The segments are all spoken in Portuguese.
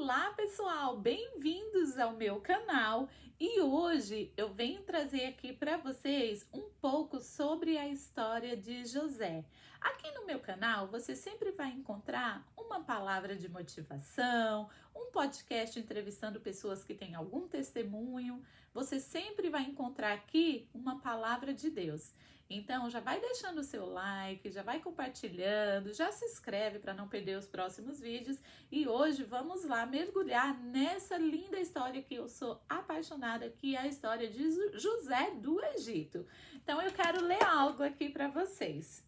Olá pessoal, bem-vindos ao meu canal e hoje eu venho trazer aqui para vocês um pouco sobre a história de José. Aqui no meu canal você sempre vai encontrar uma palavra de motivação, um podcast entrevistando pessoas que têm algum testemunho, você sempre vai encontrar aqui uma palavra de Deus. Então já vai deixando o seu like, já vai compartilhando, já se inscreve para não perder os próximos vídeos. E hoje vamos lá mergulhar nessa linda história que eu sou apaixonada, que é a história de José do Egito. Então eu quero ler algo aqui para vocês.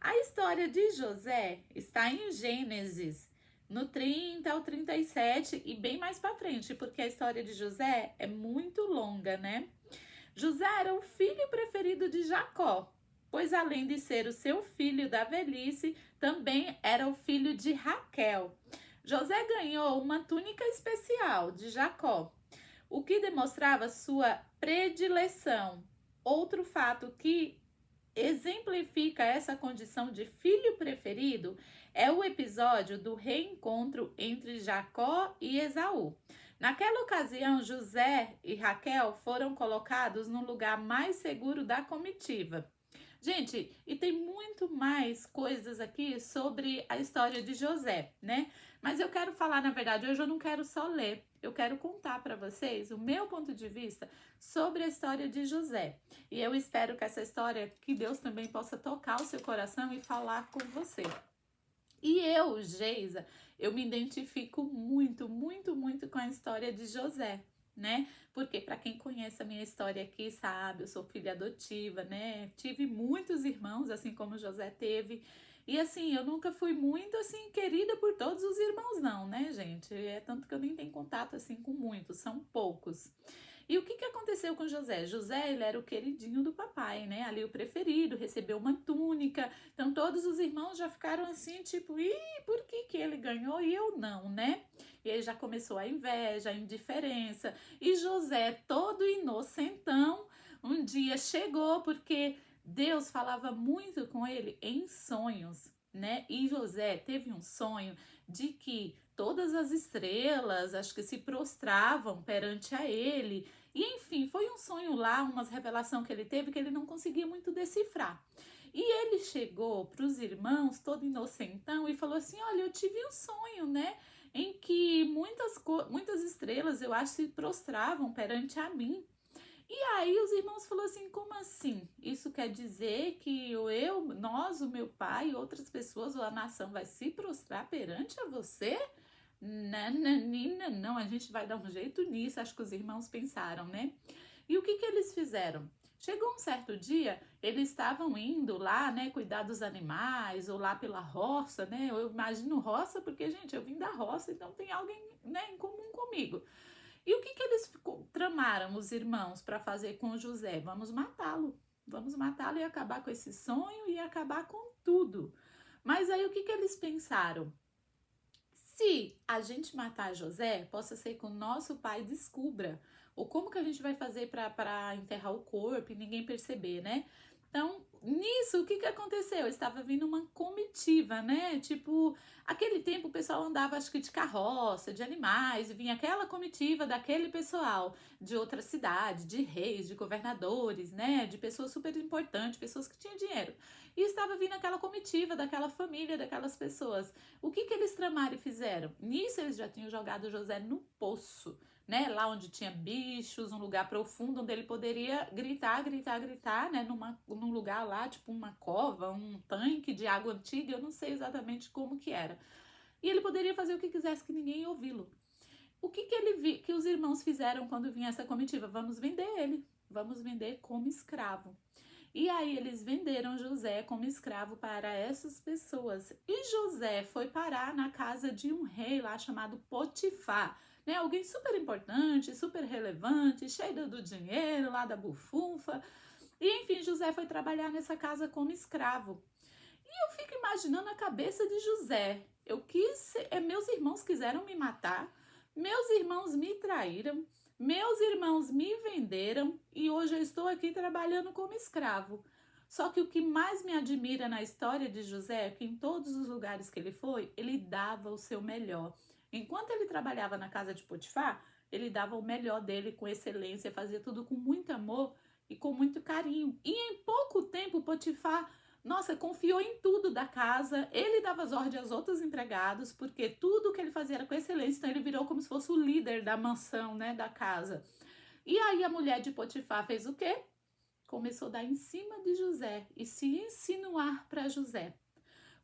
A história de José está em Gênesis, no 30 ao 37 e bem mais para frente, porque a história de José é muito longa, né? José era o filho preferido de Jacó, pois além de ser o seu filho da velhice, também era o filho de Raquel. José ganhou uma túnica especial de Jacó, o que demonstrava sua predileção. Outro fato que exemplifica essa condição de filho preferido é o episódio do reencontro entre Jacó e Esaú. Naquela ocasião, José e Raquel foram colocados no lugar mais seguro da comitiva. Gente, e tem muito mais coisas aqui sobre a história de José, né? Mas eu quero falar, na verdade, hoje eu não quero só ler, eu quero contar para vocês o meu ponto de vista sobre a história de José. E eu espero que essa história, que Deus também possa tocar o seu coração e falar com você. E eu, Geisa, eu me identifico muito com a história de José, né? Porque para quem conhece a minha história aqui sabe, eu sou filha adotiva, né? Tive muitos irmãos, assim como José teve. E assim, eu nunca fui muito assim querida por todos os irmãos não, né, gente? É tanto que eu nem tenho contato assim com muitos, são poucos. E o que aconteceu com José? José, ele era o queridinho do papai, né? Ali o preferido, recebeu uma túnica. Então todos os irmãos já ficaram assim, tipo, ih, por que ele ganhou e eu não, né? E aí já começou a inveja, a indiferença. E José, todo inocentão, um dia chegou porque Deus falava muito com ele em sonhos, né? E José teve um sonho de que todas as estrelas, acho que se prostravam perante a ele. E enfim, foi um sonho lá, uma revelação que ele teve que ele não conseguia muito decifrar. E ele chegou para os irmãos, todo inocentão, e falou assim: olha, eu tive um sonho, né? Em que muitas estrelas, eu acho, se prostravam perante a mim. E aí os irmãos falaram assim: como assim? Isso quer dizer que nós, o meu pai e outras pessoas, ou a nação vai se prostrar perante a você? Nananina, não, a gente vai dar um jeito nisso, acho que os irmãos pensaram, né? E o que eles fizeram? Chegou um certo dia, eles estavam indo lá, né, cuidar dos animais, ou lá pela roça, né? Eu imagino roça, porque, gente, eu vim da roça, então tem alguém, né, em comum comigo. E o que eles tramaram, os irmãos, para fazer com José? Vamos matá-lo. Vamos matá-lo e acabar com esse sonho e acabar com tudo. Mas aí o que eles pensaram? Se a gente matar José, possa ser que o nosso pai descubra. Ou como que a gente vai fazer para enterrar o corpo e ninguém perceber, né? Então, nisso, o que aconteceu? Estava vindo uma comitiva, né? Tipo, aquele tempo o pessoal andava, acho que de carroça, de animais, e vinha aquela comitiva daquele pessoal de outra cidade, de reis, de governadores, né? De pessoas super importantes, pessoas que tinham dinheiro. E estava vindo aquela comitiva daquela família, daquelas pessoas. O que eles tramaram e fizeram? Nisso eles já tinham jogado José no poço, né? Lá onde tinha bichos, um lugar profundo onde ele poderia gritar, né? Num lugar lá, tipo uma cova, um tanque de água antiga, eu não sei exatamente como que era. E ele poderia fazer o que quisesse que ninguém ia ouvi-lo. O que os irmãos fizeram quando vinha essa comitiva? Vamos vender ele, vamos vender como escravo. E aí eles venderam José como escravo para essas pessoas. E José foi parar na casa de um rei lá chamado Potifar, né? Alguém super importante, super relevante, cheio do dinheiro lá da bufunfa. E enfim, José foi trabalhar nessa casa como escravo. E eu fico imaginando a cabeça de José. Meus irmãos quiseram me matar, meus irmãos me traíram, meus irmãos me venderam e hoje eu estou aqui trabalhando como escravo. Só que o que mais me admira na história de José é que em todos os lugares que ele foi, ele dava o seu melhor. Enquanto ele trabalhava na casa de Potifar, ele dava o melhor dele com excelência, fazia tudo com muito amor e com muito carinho. E em pouco tempo, Potifar, nossa, confiou em tudo da casa. Ele dava as ordens aos outros empregados, porque tudo que ele fazia era com excelência. Então ele virou como se fosse o líder da mansão, né, da casa. E aí a mulher de Potifar fez o quê? Começou a dar em cima de José e se insinuar para José.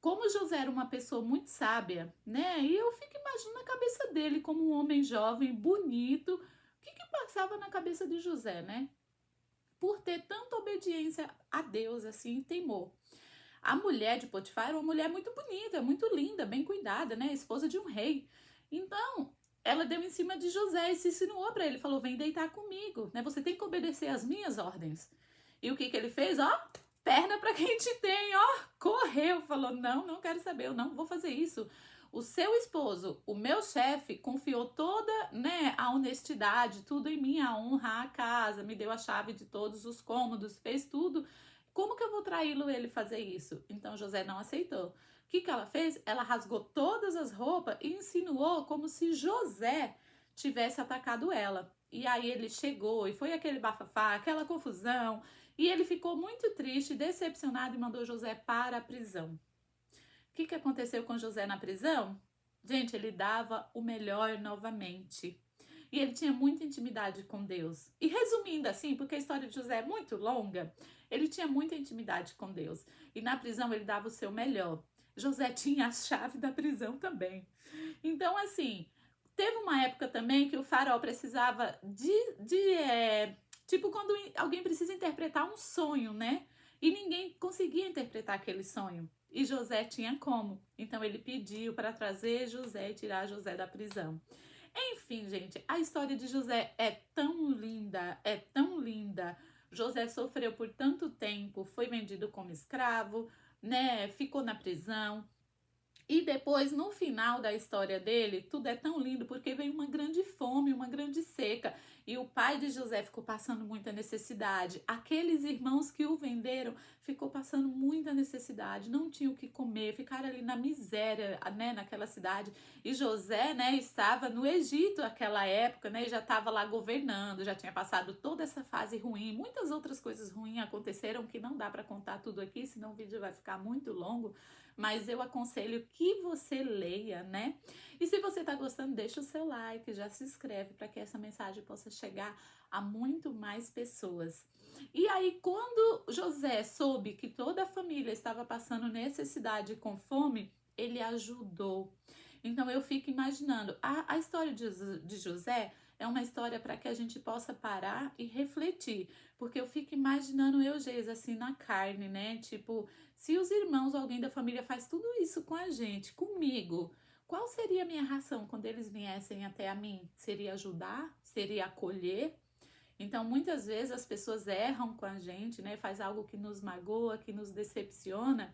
Como José era uma pessoa muito sábia, né? E eu fico imaginando a cabeça dele como um homem jovem, bonito. O que passava na cabeça de José, né? Por ter tanta obediência a Deus, assim, teimou. A mulher de Potifar era uma mulher muito bonita, muito linda, bem cuidada, né? Esposa de um rei. Então, ela deu em cima de José e se insinuou para ele, falou: "Vem deitar comigo, né? Você tem que obedecer às minhas ordens." E o que ele fez? Ó, perna para quem te tem, ó, correu, falou: "Não, não quero saber, eu não vou fazer isso." O seu esposo, o meu chefe, confiou toda, né, a honestidade, tudo em mim, a honra, a casa, me deu a chave de todos os cômodos, fez tudo. Como que eu vou traí-lo ele fazer isso? Então José não aceitou. O que ela fez? Ela rasgou todas as roupas e insinuou como se José tivesse atacado ela. E aí ele chegou e foi aquele bafafá, aquela confusão. E ele ficou muito triste, decepcionado e mandou José para a prisão. O que aconteceu com José na prisão? Gente, ele dava o melhor novamente. E ele tinha muita intimidade com Deus. E resumindo assim, porque a história de José é muito longa, ele tinha muita intimidade com Deus. E na prisão ele dava o seu melhor. José tinha a chave da prisão também. Então, assim, teve uma época também que o faraó precisava tipo quando alguém precisa interpretar um sonho, né? E ninguém conseguia interpretar aquele sonho. E José tinha como. Então ele pediu para trazer José e tirar José da prisão. Enfim, gente, a história de José é tão linda, é tão linda. José sofreu por tanto tempo, foi vendido como escravo, né? Ficou na prisão. E depois, no final da história dele, tudo é tão lindo porque veio uma grande fome, uma grande seca. E o pai de José ficou passando muita necessidade. Aqueles irmãos que o venderam ficou passando muita necessidade, não tinham o que comer, ficaram ali na miséria, né, naquela cidade. E José, né, estava no Egito naquela época, né, e já estava lá governando, já tinha passado toda essa fase ruim. Muitas outras coisas ruins aconteceram que não dá para contar tudo aqui, senão o vídeo vai ficar muito longo. Mas eu aconselho que você leia, né? E se você tá gostando, deixa o seu like, já se inscreve para que essa mensagem possa chegar a muito mais pessoas. E aí, quando José soube que toda a família estava passando necessidade com fome, ele ajudou. Então eu fico imaginando, a história de José é uma história para que a gente possa parar e refletir. Porque eu fico imaginando eu, Geis, assim, na carne, né? Tipo, se os irmãos ou alguém da família faz tudo isso com a gente, comigo, qual seria a minha reação quando eles viessem até a mim? Seria ajudar? Seria acolher? Então, muitas vezes as pessoas erram com a gente, né? Faz algo que nos magoa, que nos decepciona.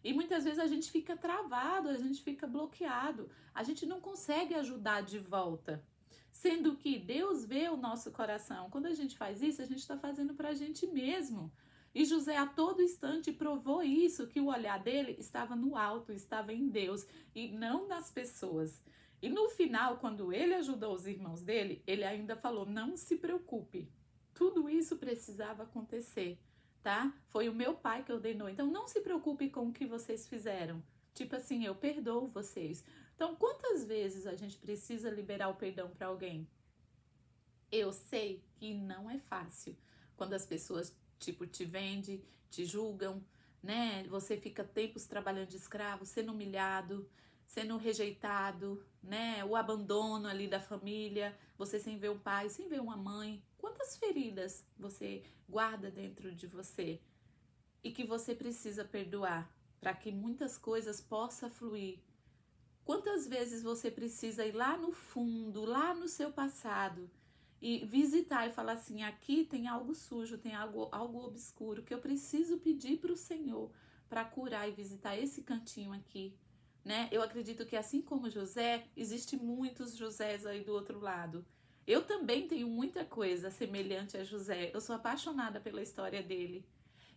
E muitas vezes a gente fica travado, a gente fica bloqueado. A gente não consegue ajudar de volta. Sendo que Deus vê o nosso coração. Quando a gente faz isso, a gente está fazendo para a gente mesmo. E José a todo instante provou isso, que o olhar dele estava no alto, estava em Deus e não nas pessoas. E no final, quando ele ajudou os irmãos dele, ele ainda falou: "Não se preocupe, tudo isso precisava acontecer, tá? Foi o meu pai que ordenou, então não se preocupe com o que vocês fizeram. Tipo assim, eu perdoo vocês." Então, quantas vezes a gente precisa liberar o perdão para alguém? Eu sei que não é fácil quando as pessoas, tipo, te vendem, te julgam, né? Você fica tempos trabalhando de escravo, sendo humilhado, sendo rejeitado, né? O abandono ali da família, você sem ver um pai, sem ver uma mãe. Quantas feridas você guarda dentro de você e que você precisa perdoar para que muitas coisas possam fluir? Quantas vezes você precisa ir lá no fundo, lá no seu passado e visitar e falar assim: aqui tem algo sujo, tem algo obscuro que eu preciso pedir para o Senhor para curar e visitar esse cantinho aqui, né? Eu acredito que assim como José, existe muitos Josés aí do outro lado. Eu também tenho muita coisa semelhante a José. Eu sou apaixonada pela história dele.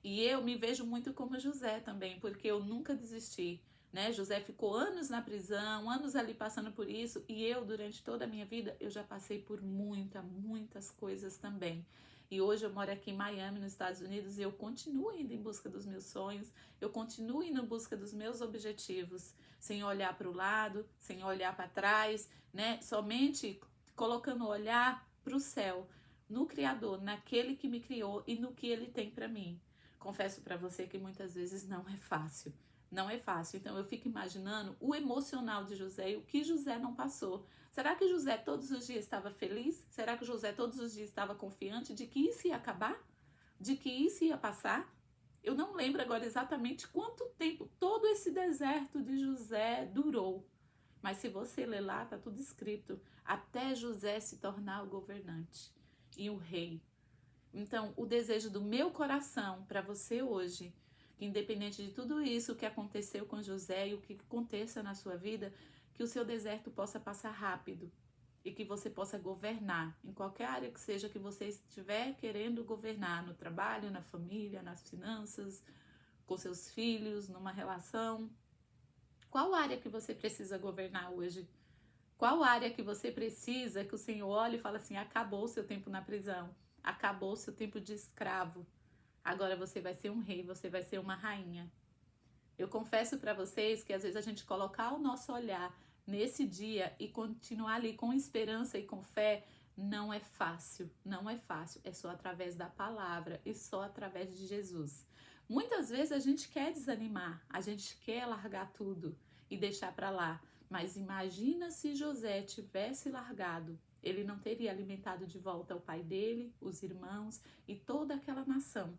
E eu me vejo muito como José também, porque eu nunca desisti. né? José ficou anos na prisão, anos ali passando por isso, e eu, durante toda a minha vida, eu já passei por muitas coisas também. E hoje eu moro aqui em Miami, nos Estados Unidos, e eu continuo indo em busca dos meus sonhos, eu continuo indo em busca dos meus objetivos, sem olhar para o lado, sem olhar para trás, né? Somente colocando o olhar para o céu, no Criador, naquele que me criou e no que Ele tem para mim. Confesso para você que muitas vezes não é fácil. Não é fácil. Então eu fico imaginando o emocional de José e o que José não passou. Será que José todos os dias estava feliz? Será que José todos os dias estava confiante de que isso ia acabar? De que isso ia passar? Eu não lembro agora exatamente quanto tempo todo esse deserto de José durou. Mas se você ler lá, está tudo escrito. Até José se tornar o governante e o rei. Então, o desejo do meu coração para você hoje, que independente de tudo isso que aconteceu com José e o que aconteça na sua vida, que o seu deserto possa passar rápido e que você possa governar em qualquer área que seja que você estiver querendo governar, no trabalho, na família, nas finanças, com seus filhos, numa relação. Qual área que você precisa governar hoje? Qual área que você precisa que o Senhor olhe e fale assim, acabou o seu tempo na prisão, acabou o seu tempo de escravo, agora você vai ser um rei, você vai ser uma rainha. Eu confesso para vocês que às vezes a gente colocar o nosso olhar nesse dia e continuar ali com esperança e com fé, não é fácil, não é fácil, é só através da palavra e só através de Jesus. Muitas vezes a gente quer desanimar, a gente quer largar tudo e deixar para lá, mas imagina se José tivesse largado, ele não teria alimentado de volta o pai dele, os irmãos e toda aquela nação.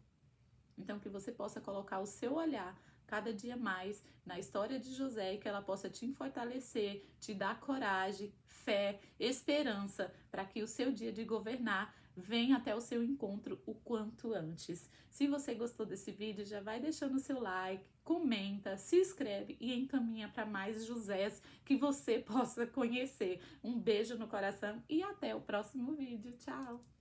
Então que você possa colocar o seu olhar cada dia mais na história de José e que ela possa te fortalecer, te dar coragem, fé, esperança para que o seu dia de governar venha até o seu encontro o quanto antes. Se você gostou desse vídeo, já vai deixando o seu like, comenta, se inscreve e encaminha para mais Josés que você possa conhecer. Um beijo no coração e até o próximo vídeo. Tchau!